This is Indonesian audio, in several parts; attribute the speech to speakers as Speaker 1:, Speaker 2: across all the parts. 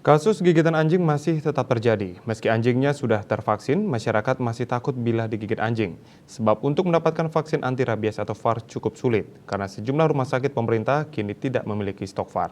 Speaker 1: Kasus gigitan anjing masih tetap terjadi. Meski anjingnya sudah tervaksin, masyarakat masih takut bila digigit anjing. Sebab untuk mendapatkan vaksin anti rabies atau VAR cukup sulit, karena sejumlah rumah sakit pemerintah kini tidak memiliki stok VAR.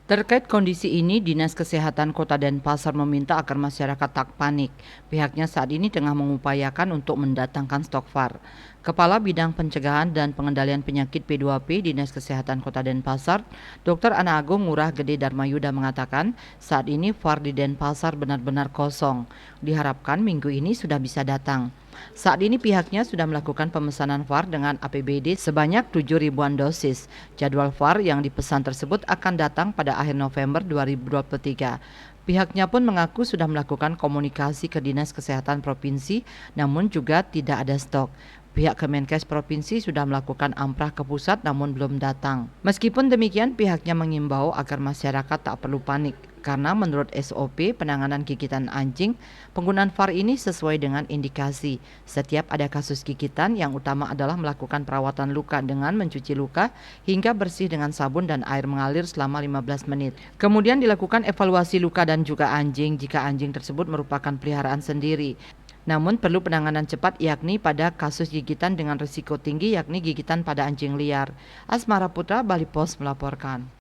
Speaker 2: Terkait kondisi ini, Dinas Kesehatan Kota Denpasar meminta agar masyarakat tak panik. Pihaknya saat ini tengah mengupayakan untuk mendatangkan stok VAR. Kepala Bidang Pencegahan dan Pengendalian Penyakit P2P Dinas Kesehatan Kota Denpasar, Dr. Ana Agung Ngurah Gede Darmayuda mengatakan, saat ini VAR di Denpasar benar-benar kosong. Diharapkan minggu ini sudah bisa datang. Saat ini pihaknya sudah melakukan pemesanan VAR dengan APBD sebanyak 7.000-an dosis. Jadwal VAR yang dipesan tersebut akan datang pada akhir November 2023. Pihaknya pun mengaku sudah melakukan komunikasi ke Dinas Kesehatan Provinsi, namun juga tidak ada stok. Pihak Kemenkes Provinsi sudah melakukan amprah ke pusat namun belum datang. Meskipun demikian, pihaknya mengimbau agar masyarakat tak perlu panik. Karena menurut SOP penanganan gigitan anjing, penggunaan VAR ini sesuai dengan indikasi. Setiap ada kasus gigitan, yang utama adalah melakukan perawatan luka dengan mencuci luka hingga bersih dengan sabun dan air mengalir selama 15 menit. Kemudian dilakukan evaluasi luka dan juga anjing jika anjing tersebut merupakan peliharaan sendiri. Namun perlu penanganan cepat yakni pada kasus gigitan dengan risiko tinggi yakni gigitan pada anjing liar. Asmara Putra, Bali Post melaporkan.